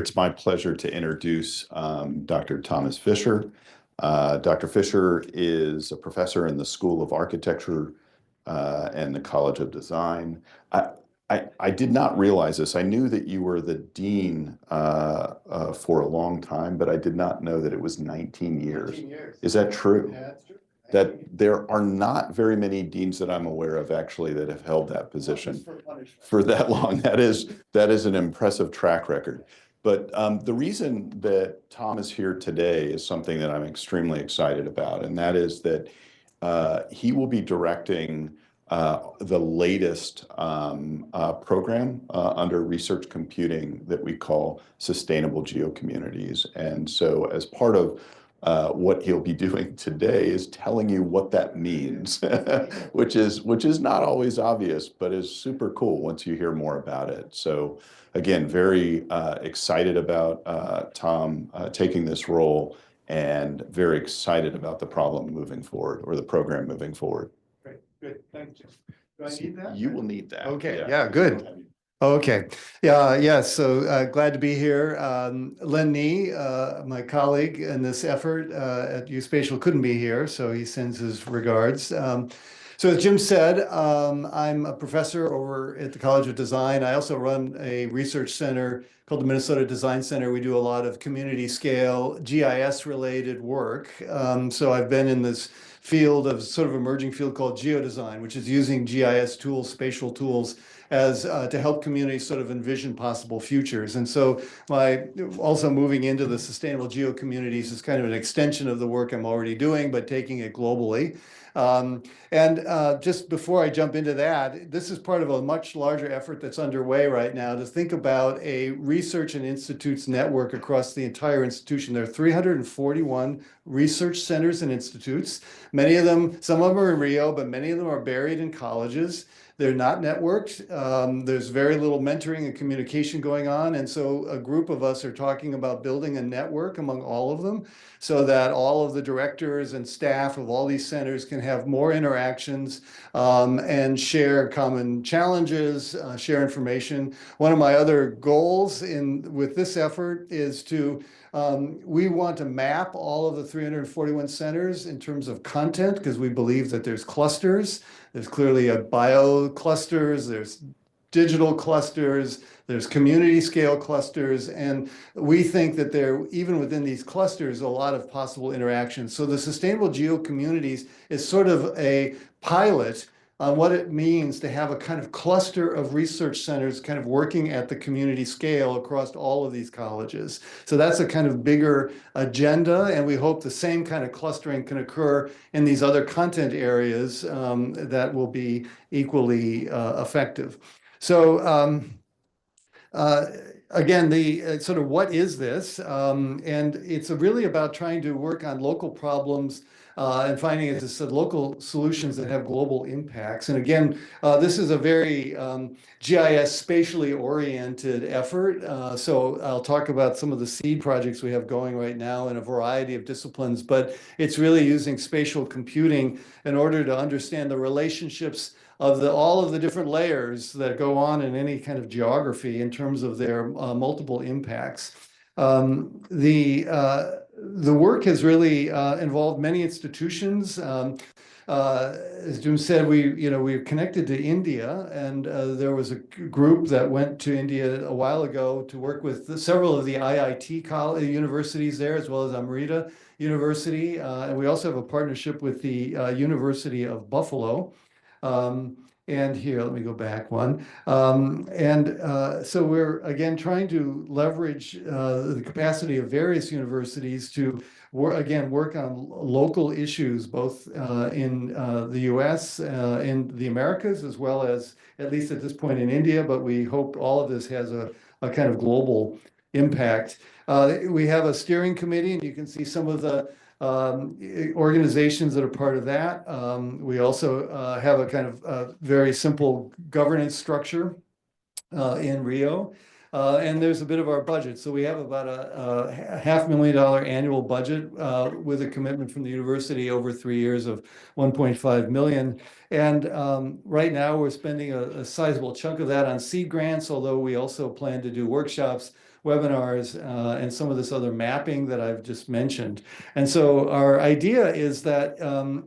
It's my pleasure to introduce Dr. Thomas Fisher. Dr. Fisher is a professor in the School of Architecture and the College of Design. I did not realize this. I knew that you were the dean for a long time, but I did not know that it was 19 years. 19 years. Is that true? Yeah, that's true. That there are not very many deans that I'm aware of actually that have held that position for that long. That is an impressive track record. But the reason that Tom is here today is something that I'm extremely excited about, and that is that he will be directing the latest program under research computing that we call Sustainable GeoCommunities. And so as part of what he'll be doing today is telling you what that means, which is not always obvious, but is super cool once you hear more about it. So again, very excited about Tom taking this role, and very excited about the problem moving forward, or the program moving forward. Great, good, thank you. Do I need that? You will need that. Okay, yeah, good. Okay, so glad to be here. Len Nee, my colleague in this effort at Geospatial, couldn't be here, so he sends his regards. So as Jim said, I'm a professor over at the College of Design. I also run a research center called the Minnesota Design Center. We do a lot of community scale GIS related work. So I've been in this field of sort of emerging field called geodesign, which is using GIS tools, spatial tools, as to help communities sort of envision possible futures. And so also moving into the sustainable GeoCommunities is kind of an extension of the work I'm already doing, but taking it globally. Just before I jump into that, this is part of a much larger effort that's underway right now to think about a research and institutes network across the entire institution. There are 341 research centers and institutes. Many of them, some of them are in Rio, but many of them are buried in colleges. They're not networked. There's very little mentoring and communication going on. And so a group of us are talking about building a network among all of them so that all of the directors and staff of all these centers can have more interactions and share common challenges, share information. One of my other goals with this effort is to we want to map all of the 341 centers in terms of content, because we believe that there's clusters. There's clearly a bio clusters, there's digital clusters, there's community scale clusters, and we think that there, even within these clusters, a lot of possible interactions. So the Sustainable GeoCommunities is sort of a pilot on what it means to have a kind of cluster of research centers kind of working at the community scale across all of these colleges. So that's a kind of bigger agenda, and we hope the same kind of clustering can occur in these other content areas that will be equally effective. So again, the sort of what is this? And it's really about trying to work on local problems and finding, as I said, local solutions that have global impacts. And again, this is a very GIS spatially oriented effort. So I'll talk about some of the seed projects we have going right now in a variety of disciplines, but it's really using spatial computing in order to understand the relationships of all of the different layers that go on in any kind of geography in terms of their multiple impacts. The work has really involved many institutions. As Jim said, we're connected to India, and there was a group that went to India a while ago to work with several of the IIT universities there, as well as Amrita University. And we also have a partnership with the University of Buffalo. And here, let me go back one. So we're, again, trying to leverage the capacity of various universities to, work on local issues, both in the US, in the Americas, as well as, at least at this point, in India. But we hope all of this has a kind of global impact. We have a steering committee, and you can see some of the organizations that are part of that. We also have a kind of very simple governance structure in Rio. And there's a bit of our budget. So we have about a $500,000 annual budget with a commitment from the university over 3 years of $1.5 million. And right now we're spending a sizable chunk of that on seed grants, although we also plan to do workshops webinars and some of this other mapping that I've just mentioned. And so our idea is that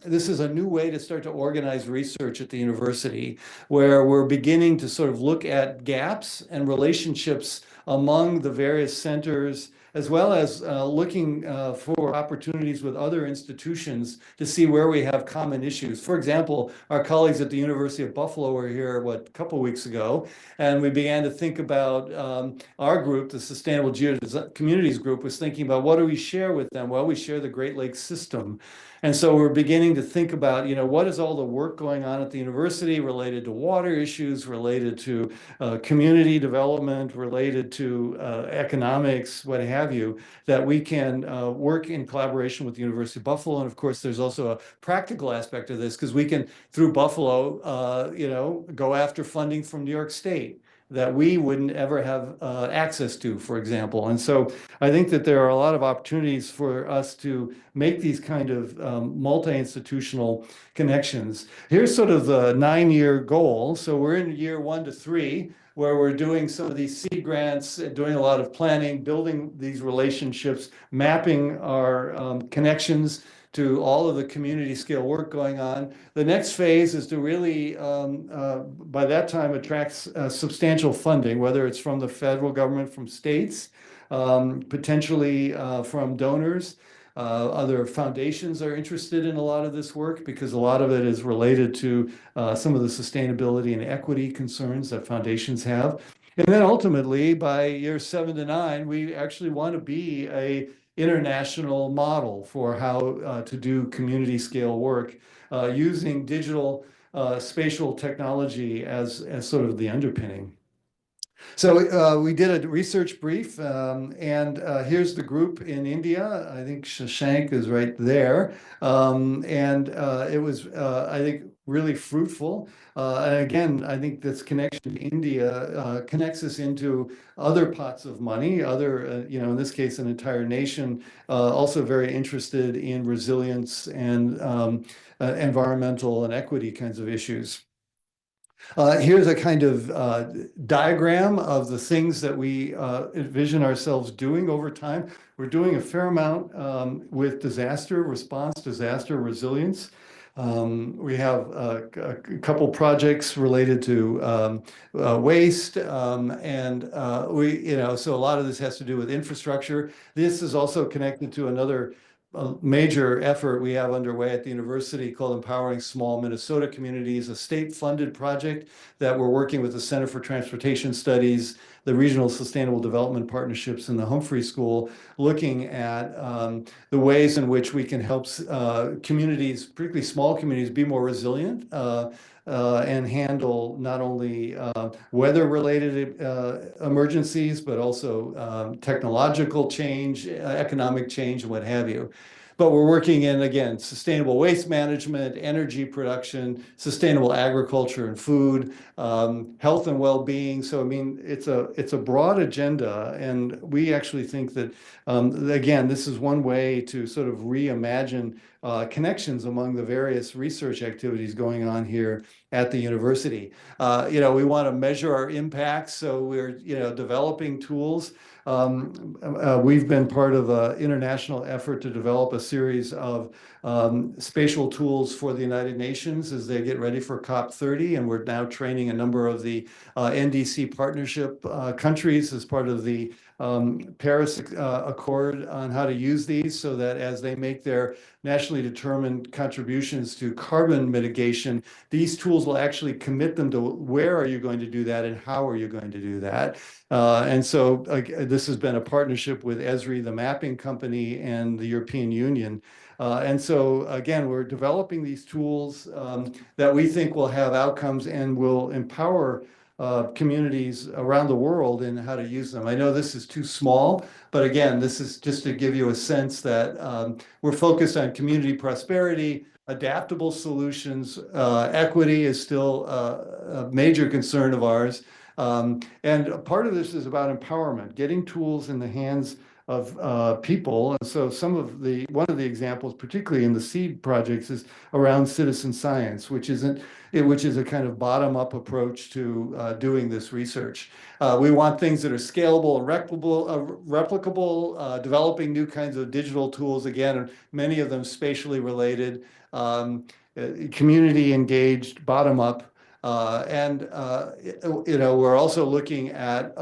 this is a new way to start to organize research at the university, where we're beginning to sort of look at gaps and relationships among the various centers, as well as looking for opportunities with other institutions to see where we have common issues. For example, our colleagues at the University of Buffalo were here, a couple weeks ago, and we began to think about our group, the Sustainable GeoCommunities group, was thinking about what do we share with them? Well, we share the Great Lakes system. And so we're beginning to think about, what is all the work going on at the university related to water issues, related to community development, related to economics, what have you, that we can work in collaboration with the University of Buffalo. And of course, there's also a practical aspect of this, because we can, through Buffalo, go after funding from New York State that we wouldn't ever have access to, for example. And so I think that there are a lot of opportunities for us to make these kind of multi-institutional connections. Here's sort of the 9-year goal. So we're in year 1 to 3, where we're doing some of these seed grants, doing a lot of planning, building these relationships, mapping our connections to all of the community scale work going on. The next phase is to really, by that time, attract substantial funding, whether it's from the federal government, from states, potentially from donors. Other foundations are interested in a lot of this work, because a lot of it is related to some of the sustainability and equity concerns that foundations have. And then ultimately, by year 7 to 9, we actually want to be a international model for how to do community scale work using digital spatial technology as sort of the underpinning. So we did a research brief, and here's the group in India. I think Shashank is right there. And it was, I think, really fruitful. And again, I think this connection to India connects us into other pots of money, other, in this case, an entire nation, also very interested in resilience and environmental and equity kinds of issues. Here's a kind of diagram of the things that we envision ourselves doing over time. We're doing a fair amount with disaster response, disaster resilience. We have a couple projects related to waste, and so a lot of this has to do with infrastructure. This is also connected to another major effort we have underway at the university called Empowering Small Minnesota Communities, a state-funded project that we're working with the Center for Transportation Studies, the Regional Sustainable Development Partnerships, and the Humphrey School, looking at the ways in which we can help communities, particularly small communities, be more resilient and handle not only weather-related emergencies, but also technological change, economic change, and what have you. But we're working in, again, sustainable waste management, energy production, sustainable agriculture and food, health and well-being. So, I mean, it's a broad agenda. And we actually think that, again, this is one way to sort of reimagine connections among the various research activities going on here at the university. We want to measure our impacts. So we're, developing tools. We've been part of an international effort to develop a series of spatial tools for the United Nations as they get ready for COP30. And we're now training a number of the NDC partnership countries as part of the Paris Accord on how to use these, so that as they make their nationally determined contributions to carbon mitigation, these tools will actually commit them to where are you going to do that and how are you going to do that. And so this has been a partnership with Esri, the mapping company, and the European Union. And so, again, we're developing these tools that we think will have outcomes and will empower communities around the world in how to use them. I know this is too small, but again, this is just to give you a sense that we're focused on community prosperity, adaptable solutions. Equity is still a major concern of ours. And part of this is about empowerment, getting tools in the hands people. And so one of the examples, particularly in the seed projects, is around citizen science, which is a kind of bottom-up approach to doing this research. We want things that are scalable and replicable, developing new kinds of digital tools, again, many of them spatially related, community engaged, bottom up. We're also looking at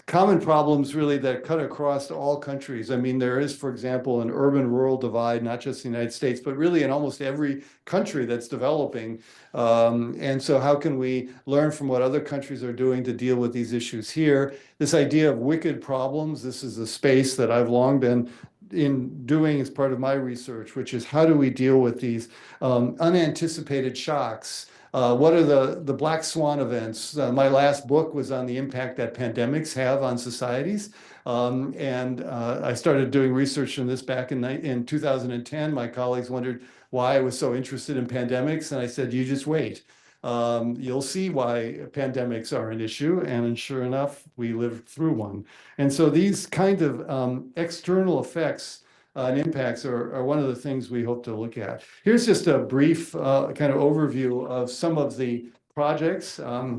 common problems really that cut across all countries. I mean, there is, for example, an urban-rural divide, not just in the United States, but really in almost every country that's developing. And so how can we learn from what other countries are doing to deal with these issues here? This idea of wicked problems, this is a space that I've long been in doing as part of my research, which is how do we deal with these unanticipated shocks? What are the black swan events? My last book was on the impact that pandemics have on societies. I started doing research on this back in 2010. My colleagues wondered why I was so interested in pandemics. And I said, you just wait. You'll see why pandemics are an issue. And sure enough, we lived through one. And so these kind of external effects and impacts are one of the things we hope to look at. Here's just a brief kind of overview of some of the projects. I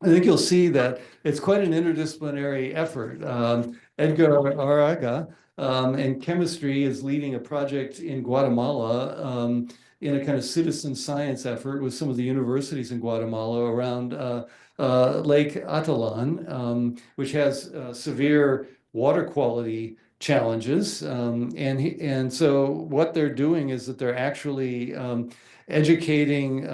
think you'll see that it's quite an interdisciplinary effort. Edgar Araga in chemistry is leading a project in Guatemala in a kind of citizen science effort with some of the universities in Guatemala around Lake Atalan, which has severe water quality challenges. And so what they're doing is that they're actually educating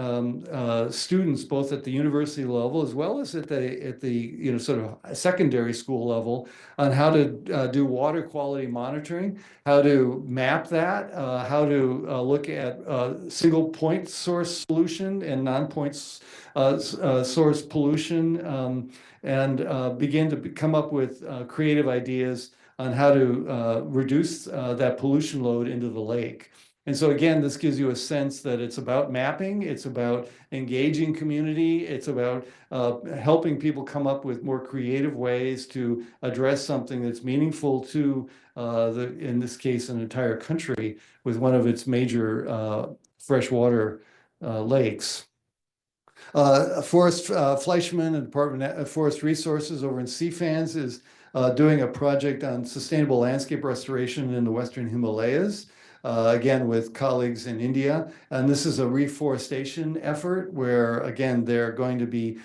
students both at the university level as well as at the sort of secondary school level on how to do water quality monitoring, how to map that, how to look at single point source solution and non-point source pollution, and begin to come up with creative ideas on how to reduce that pollution load into the lake. And so again, this gives you a sense that it's about mapping, it's about engaging community, it's about helping people come up with more creative ways to address something that's meaningful to in this case, an entire country with one of its major freshwater lakes. Forrest Fleischman and Department of Forest Resources over in CFANS is doing a project on sustainable landscape restoration in the Western Himalayas, again with colleagues in India. And this is a reforestation effort where, again, they're going to be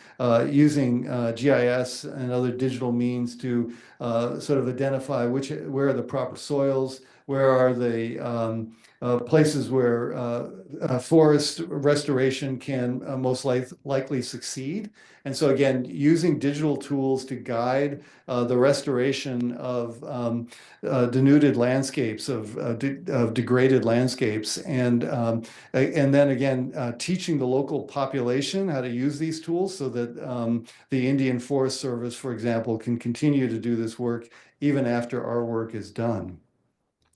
using GIS and other digital means to sort of identify where are the proper soils, where are the places where forest restoration can most likely succeed. And so again, using digital tools to guide the restoration of denuded landscapes, of degraded landscapes, and then again, teaching the local population how to use these tools so that the Indian Forest Service, for example, can continue to do this work even after our work is done.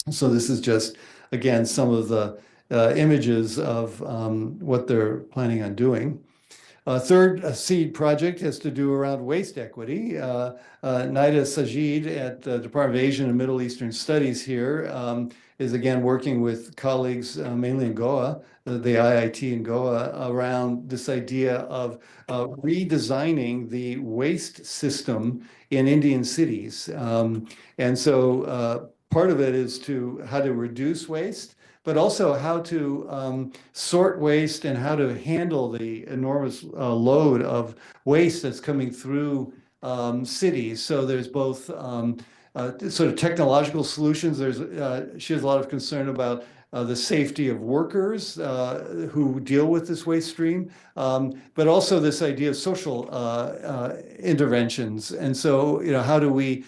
So this is just, again, some of the images of what they're planning on doing. Third seed project has to do around waste equity. Naida Sajid at the Department of Asian and Middle Eastern Studies here is again working with colleagues mainly in Goa, the IIT in Goa, around this idea of redesigning the waste system in Indian cities. And so part of it is how to reduce waste, but also how to sort waste and how to handle the enormous load of waste that's coming through cities. So there's both sort of technological solutions. She has a lot of concern about the safety of workers who deal with this waste stream, but also this idea of social interventions. And so, how do we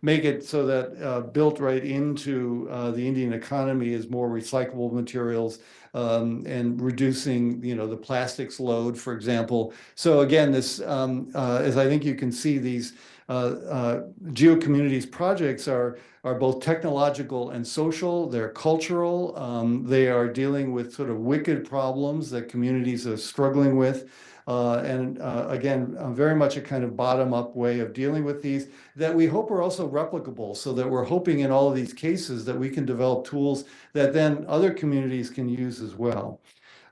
make it so that built right into the Indian economy is more recyclable materials and reducing, the plastics load, for example. So again, this, as I think you can see, these GeoCommunities projects are both technological and social. They're cultural. They are dealing with sort of wicked problems that communities are struggling with. And again, very much a kind of bottom-up way of dealing with these that we hope are also replicable, so that we're hoping in all of these cases that we can develop tools that then other communities can use as well.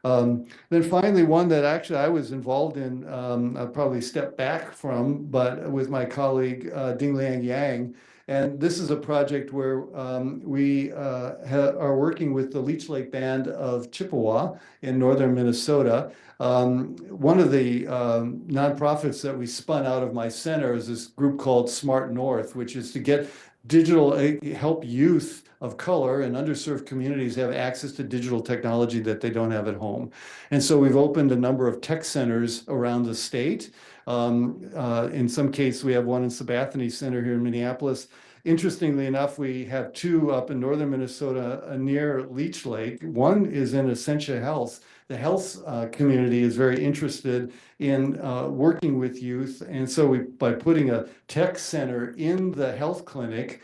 Then finally, one that actually I was involved in, I'll probably step back from, but with my colleague Ding Liang Yang. And this is a project where we are working with the Leech Lake Band of Chippewa in northern Minnesota. One of the nonprofits that we spun out of my center is this group called Smart North, which is to get help youth of color and underserved communities have access to digital technology that they don't have at home. And so we've opened a number of tech centers around the state. In some cases, we have one in Sabathani Center here in Minneapolis. Interestingly enough, we have two up in northern Minnesota near Leech Lake. One is in Essentia Health. The health community is very interested in working with youth. And so by putting a tech center in the health clinic,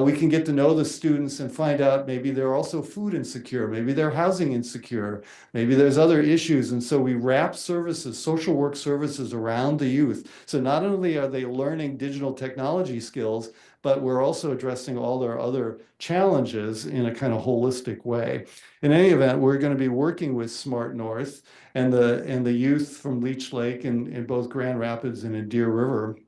we can get to know the students and find out maybe they're also food insecure, maybe they're housing insecure, maybe there's other issues. And so we wrap services, social work services around the youth. So not only are they learning digital technology skills, but we're also addressing all their other challenges in a kind of holistic way. In any event, we're going to be working with Smart North and the youth from Leech Lake in both Grand Rapids and in Deer River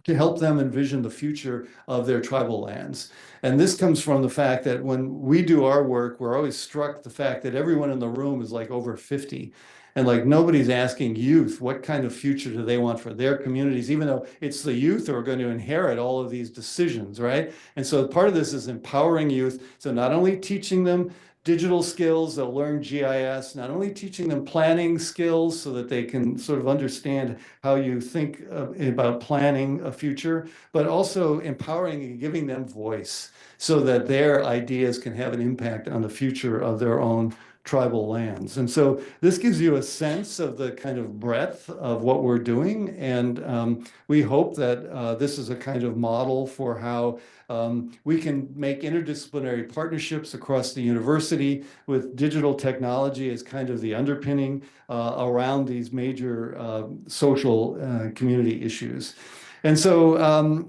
to help them envision the future of their tribal lands. And this comes from the fact that when we do our work, we're always struck the fact that everyone in the room is like over 50. And like nobody's asking youth what kind of future do they want for their communities, even though it's the youth who are going to inherit all of these decisions, right? And so part of this is empowering youth. So not only teaching them digital skills, they'll learn GIS, not only teaching them planning skills so that they can sort of understand how you think about planning a future, but also empowering and giving them voice so that their ideas can have an impact on the future of their own tribal lands. And so this gives you a sense of the kind of breadth of what we're doing. And we hope that this is a kind of model for how we can make interdisciplinary partnerships across the university with digital technology as kind of the underpinning around these major social community issues. And so,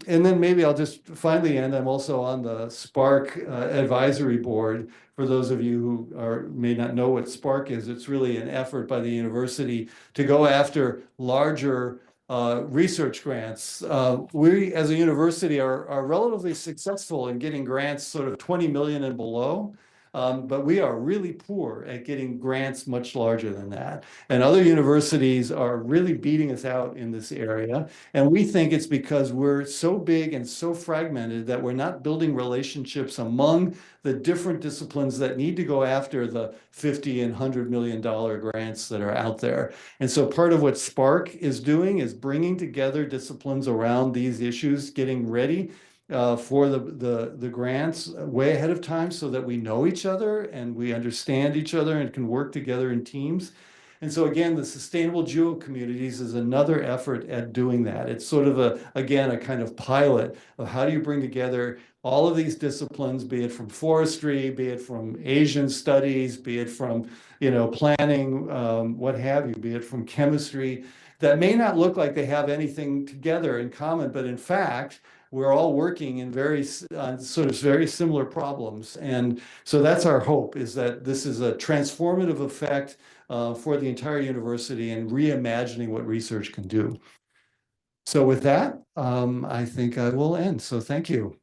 and then maybe I'll just finally end. I'm also on the Spark advisory board. For those of you who may not know what Spark is, it's really an effort by the university to go after larger research grants. We, as a university, are relatively successful in getting grants sort of 20 million and below. But we are really poor at getting grants much larger than that. And other universities are really beating us out in this area. And we think it's because we're so big and so fragmented that we're not building relationships among the different disciplines that need to go after the $50 and $100 million grants that are out there. And so part of what Spark is doing is bringing together disciplines around these issues, getting ready for the grants way ahead of time so that we know each other and we understand each other and can work together in teams. And so again, the Sustainable GeoCommunities is another effort at doing that. It's sort of again, a kind of pilot of how do you bring together all of these disciplines, be it from forestry, be it from Asian studies, be it from, planning, what have you, be it from chemistry, that may not look like they have anything together in common, but in fact, we're all working in sort of very similar problems. And so that's our hope, is that this is a transformative effect for the entire university and reimagining what research can do. So with that, I think I will end. So thank you.